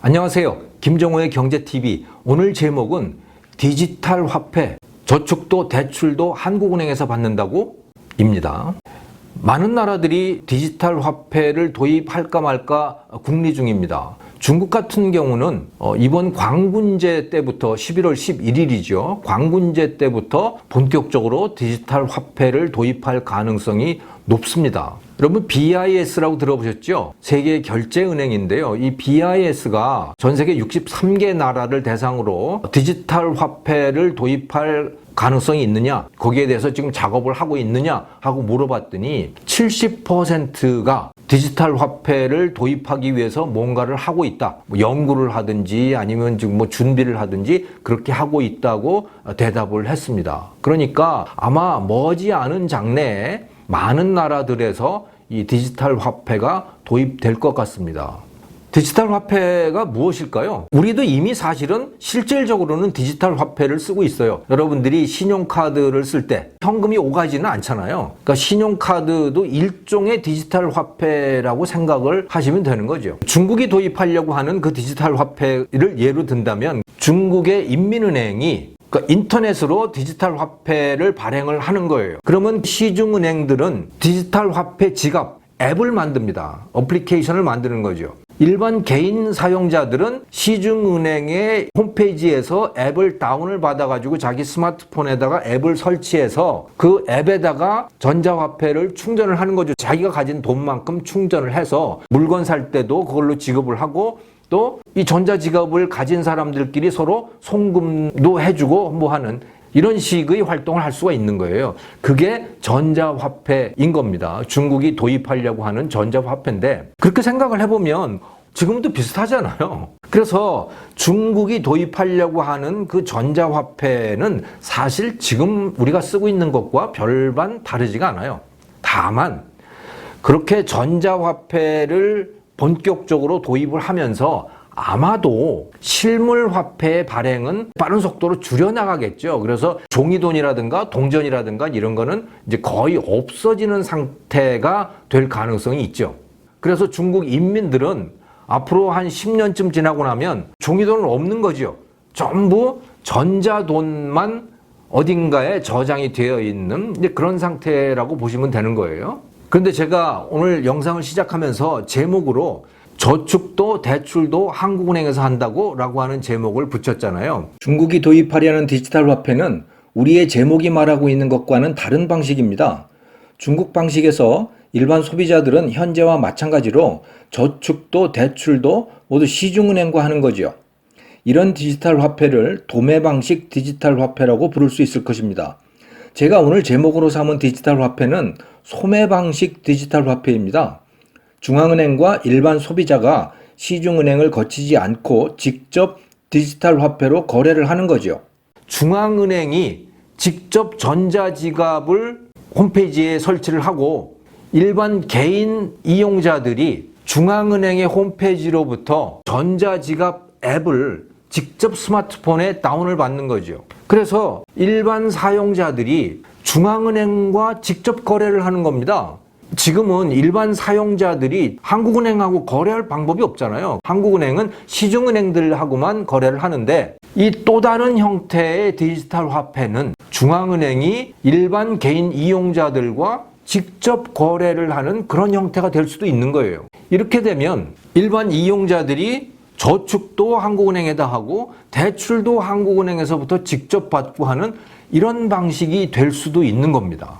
안녕하세요. 김정호의 경제TV. 오늘 제목은 디지털 화폐, 저축도 대출도 한국은행에서 받는다고? 입니다. 많은 나라들이 디지털 화폐를 도입할까 말까 궁리 중입니다. 중국 같은 경우는 이번 광군제 때부터 11월 11일이죠. 광군제 때부터 본격적으로 디지털 화폐를 도입할 가능성이 높습니다. 여러분 BIS라고 들어보셨죠? 세계 결제은행인데요. 이 BIS가 전 세계 63개 나라를 대상으로 디지털 화폐를 도입할 가능성이 있느냐, 거기에 대해서 지금 작업을 하고 있느냐 하고 물어봤더니 70%가 디지털 화폐를 도입하기 위해서 뭔가를 하고 있다. 연구를 하든지 아니면 지금 준비를 하든지 그렇게 하고 있다고 대답을 했습니다. 그러니까 아마 머지않은 장래에 많은 나라들에서 이 디지털 화폐가 도입될 것 같습니다. 디지털 화폐가 무엇일까요? 우리도 이미 사실은 실질적으로는 디지털 화폐를 쓰고 있어요. 여러분들이 신용카드를 쓸 때 현금이 오가지는 않잖아요. 그러니까 신용카드도 일종의 디지털 화폐라고 생각을 하시면 되는 거죠. 중국이 도입하려고 하는 그 디지털 화폐를 예로 든다면 중국의 인민은행이 인터넷으로 디지털 화폐를 발행을 하는 거예요. 그러면 시중은행들은 디지털 화폐 지갑 앱을 만듭니다. 어플리케이션을 만드는 거죠. 일반 개인 사용자들은 시중은행의 홈페이지에서 앱을 다운을 받아가지고 자기 스마트폰에다가 앱을 설치해서 그 앱에다가 전자화폐를 충전을 하는 거죠. 자기가 가진 돈만큼 충전을 해서 물건 살 때도 그걸로 지급을 하고 또 이 전자지갑을 가진 사람들끼리 서로 송금도 해주고 뭐 하는 이런 식의 활동을 할 수가 있는 거예요. 그게 전자화폐인 겁니다. 중국이 도입하려고 하는 전자화폐인데 그렇게 생각을 해보면 지금도 비슷하잖아요. 그래서 중국이 도입하려고 하는 그 전자화폐는 사실 지금 우리가 쓰고 있는 것과 별반 다르지가 않아요. 다만 그렇게 전자화폐를 본격적으로 도입을 하면서 아마도 실물화폐의 발행은 빠른 속도로 줄여나가겠죠. 그래서 종이돈이라든가 동전이라든가 이런 거는 이제 거의 없어지는 상태가 될 가능성이 있죠. 그래서 중국 인민들은 앞으로 한 10년쯤 지나고 나면 종이돈은 없는 거죠. 전부 전자돈만 어딘가에 저장이 되어 있는 이제 그런 상태라고 보시면 되는 거예요. 그런데 제가 오늘 영상을 시작하면서 제목으로 저축도 대출도 한국은행에서 한다고 라고 하는 제목을 붙였잖아요. 중국이 도입하려는 디지털 화폐는 우리의 제목이 말하고 있는 것과는 다른 방식입니다. 중국 방식에서 일반 소비자들은 현재와 마찬가지로 저축도 대출도 모두 시중은행과 하는 거죠. 이런 디지털 화폐를 도매 방식 디지털 화폐라고 부를 수 있을 것입니다. 제가 오늘 제목으로 삼은 디지털 화폐는 소매 방식 디지털 화폐입니다. 중앙은행과 일반 소비자가 시중은행을 거치지 않고 직접 디지털 화폐로 거래를 하는 거죠. 중앙은행이 직접 전자지갑을 홈페이지에 설치를 하고 일반 개인 이용자들이 중앙은행의 홈페이지로부터 전자지갑 앱을 직접 스마트폰에 다운을 받는 거죠. 그래서 일반 사용자들이 중앙은행과 직접 거래를 하는 겁니다. 지금은 일반 사용자들이 한국은행하고 거래할 방법이 없잖아요. 한국은행은 시중은행들하고만 거래를 하는데 이 또 다른 형태의 디지털 화폐는 중앙은행이 일반 개인 이용자들과 직접 거래를 하는 그런 형태가 될 수도 있는 거예요. 이렇게 되면 일반 이용자들이 저축도 한국은행에다 하고 대출도 한국은행에서부터 직접 받고 하는 이런 방식이 될 수도 있는 겁니다.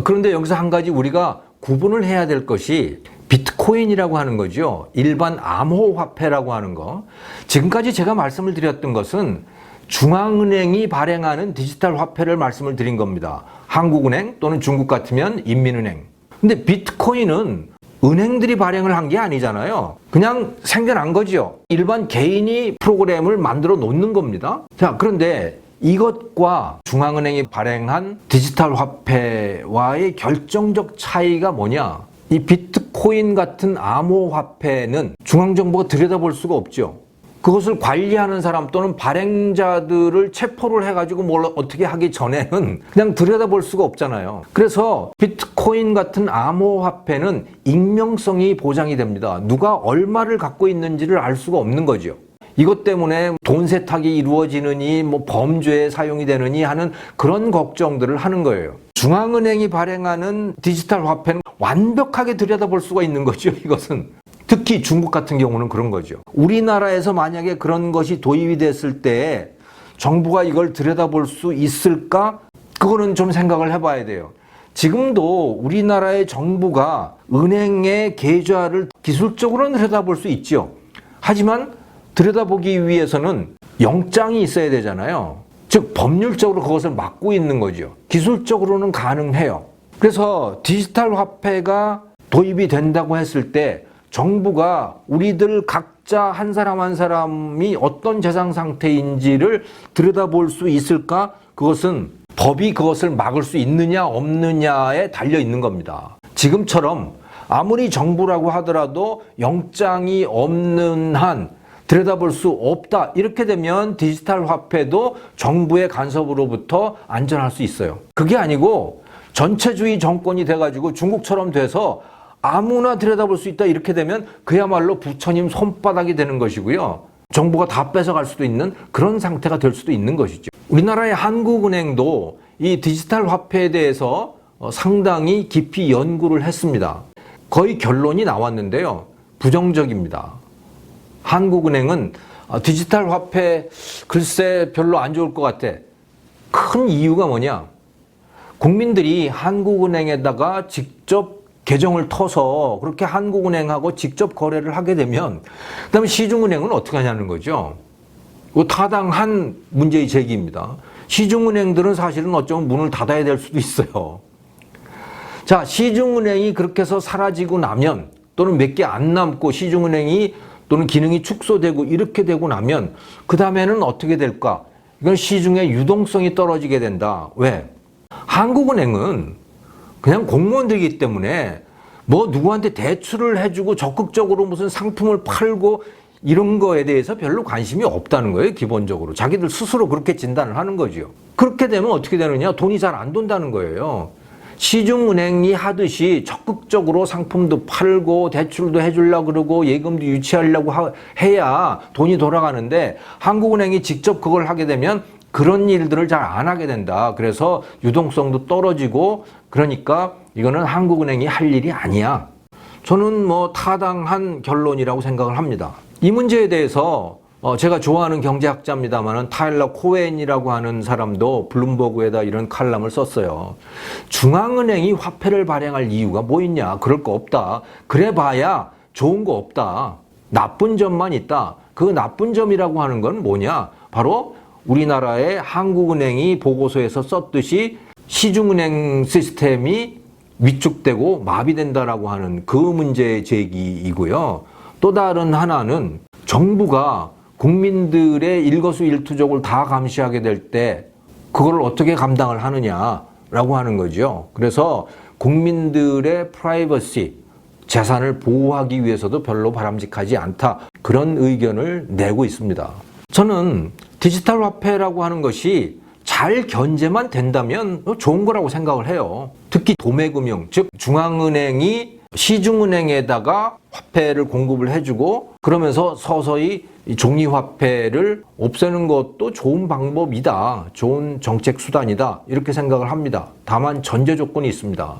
그런데 여기서 한 가지 우리가 구분을 해야 될 것이 비트코인이라고 하는 거죠. 일반 암호화폐라고 하는 거. 지금까지 제가 말씀을 드렸던 것은 중앙은행이 발행하는 디지털 화폐를 말씀을 드린 겁니다. 한국은행 또는 중국 같으면 인민은행. 근데 비트코인은 은행들이 발행을 한 게 아니잖아요. 그냥 생겨난 거죠. 일반 개인이 프로그램을 만들어 놓는 겁니다. 자, 그런데 이것과 중앙은행이 발행한 디지털 화폐와의 결정적 차이가 뭐냐? 이 비트코인 같은 암호화폐는 중앙정부가 들여다볼 수가 없죠. 그것을 관리하는 사람 또는 발행자들을 체포를 해가지고 뭘 어떻게 하기 전에는 그냥 들여다볼 수가 없잖아요. 그래서 비트코인 같은 암호화폐는 익명성이 보장이 됩니다. 누가 얼마를 갖고 있는지를 알 수가 없는 거죠. 이것 때문에 돈 세탁이 이루어지느니 뭐 범죄에 사용이 되느니 하는 그런 걱정들을 하는 거예요. 중앙은행이 발행하는 디지털 화폐는 완벽하게 들여다볼 수가 있는 거죠. 이것은 특히 중국 같은 경우는 그런 거죠. 우리나라에서 만약에 그런 것이 도입이 됐을 때 정부가 이걸 들여다볼 수 있을까? 그거는 좀 생각을 해봐야 돼요. 지금도 우리나라의 정부가 은행의 계좌를 기술적으로는 들여다볼 수 있죠. 하지만 들여다보기 위해서는 영장이 있어야 되잖아요. 즉 법률적으로 그것을 막고 있는 거죠. 기술적으로는 가능해요. 그래서 디지털 화폐가 도입이 된다고 했을 때 정부가 우리들 각자 한 사람 한 사람이 어떤 재산 상태인지를 들여다볼 수 있을까? 그것은 법이 그것을 막을 수 있느냐 없느냐에 달려 있는 겁니다. 지금처럼 아무리 정부라고 하더라도 영장이 없는 한 들여다볼 수 없다. 이렇게 되면 디지털 화폐도 정부의 간섭으로부터 안전할 수 있어요. 그게 아니고 전체주의 정권이 돼가지고 중국처럼 돼서 아무나 들여다볼 수 있다. 이렇게 되면 그야말로 부처님 손바닥이 되는 것이고요. 정부가 다 뺏어갈 수도 있는 그런 상태가 될 수도 있는 것이죠. 우리나라의 한국은행도 이 디지털 화폐에 대해서 상당히 깊이 연구를 했습니다. 거의 결론이 나왔는데요. 부정적입니다. 한국은행은 디지털 화폐 글쎄 별로 안 좋을 것 같아. 큰 이유가 뭐냐? 국민들이 한국은행에다가 직접 계정을 터서 그렇게 한국은행하고 직접 거래를 하게 되면 그다음에 시중은행은 어떻게 하냐는 거죠. 이거 타당한 문제의 제기입니다. 시중은행들은 사실은 어쩌면 문을 닫아야 될 수도 있어요. 자, 시중은행이 그렇게 해서 사라지고 나면 또는 몇 개 안 남고 시중은행이 또는 기능이 축소되고 이렇게 되고 나면 그 다음에는 어떻게 될까? 이건 시중의 유동성이 떨어지게 된다. 왜? 한국은행은 그냥 공무원들이기 때문에 뭐 누구한테 대출을 해주고 적극적으로 무슨 상품을 팔고 이런 거에 대해서 별로 관심이 없다는 거예요. 기본적으로. 자기들 스스로 그렇게 진단을 하는 거죠. 그렇게 되면 어떻게 되느냐? 돈이 잘 안 돈다는 거예요. 시중은행이 하듯이 적극적으로 상품도 팔고 대출도 해주려고 그러고 예금도 유치하려고 해야 돈이 돌아가는데 한국은행이 직접 그걸 하게 되면 그런 일들을 잘 안 하게 된다. 그래서 유동성도 떨어지고 그러니까 이거는 한국은행이 할 일이 아니야. 저는 뭐 타당한 결론이라고 생각을 합니다. 이 문제에 대해서 제가 좋아하는 경제학자입니다만은 타일러 코엔이라고 하는 사람도 블룸버그에다 이런 칼럼을 썼어요. 중앙은행이 화폐를 발행할 이유가 뭐 있냐? 그럴 거 없다. 그래봐야 좋은 거 없다. 나쁜 점만 있다. 그 나쁜 점이라고 하는 건 뭐냐? 바로 우리나라의 한국은행이 보고서에서 썼듯이 시중은행 시스템이 위축되고 마비된다라고 하는 그 문제 제기이고요. 또 다른 하나는 정부가 국민들의 일거수일투족을 다 감시하게 될 때 그걸 어떻게 감당을 하느냐라고 하는 거죠. 그래서 국민들의 프라이버시, 재산을 보호하기 위해서도 별로 바람직하지 않다. 그런 의견을 내고 있습니다. 저는 디지털 화폐라고 하는 것이 잘 견제만 된다면 좋은 거라고 생각을 해요. 특히 도매금융, 즉 중앙은행이 시중은행에다가 화폐를 공급을 해주고 그러면서 서서히 이 종이화폐를 없애는 것도 좋은 방법이다. 좋은 정책 수단이다. 이렇게 생각을 합니다. 다만 전제 조건이 있습니다.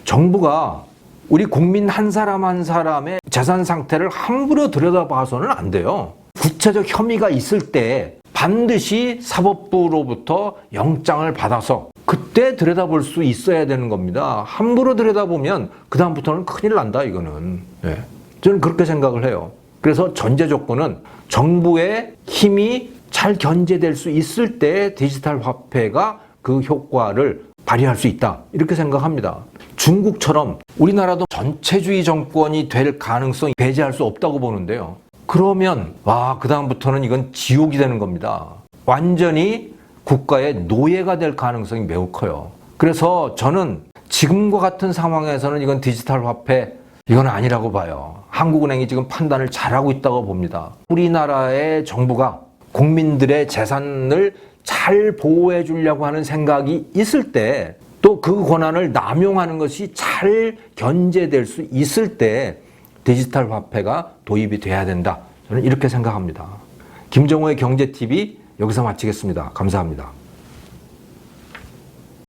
정부가 우리 국민 한 사람 한 사람의 재산 상태를 함부로 들여다봐서는 안 돼요. 구체적 혐의가 있을 때 반드시 사법부로부터 영장을 받아서 그때 들여다볼 수 있어야 되는 겁니다. 함부로 들여다보면 그 다음부터는 큰일 난다 이거는. 네. 저는 그렇게 생각을 해요. 그래서 전제 조건은 정부의 힘이 잘 견제될 수 있을 때 디지털 화폐가 그 효과를 발휘할 수 있다 이렇게 생각합니다. 중국처럼 우리나라도 전체주의 정권이 될 가능성이 배제할 수 없다고 보는데요. 그러면 그 다음부터는 이건 지옥이 되는 겁니다. 완전히 국가의 노예가 될 가능성이 매우 커요. 그래서 저는 지금과 같은 상황에서는 이건 디지털 화폐 이건 아니라고 봐요. 한국은행이 지금 판단을 잘하고 있다고 봅니다. 우리나라의 정부가 국민들의 재산을 잘 보호해 주려고 하는 생각이 있을 때, 또 그 권한을 남용하는 것이 잘 견제될 수 있을 때 디지털 화폐가 도입이 돼야 된다. 저는 이렇게 생각합니다. 김정호의 경제TV 여기서 마치겠습니다. 감사합니다.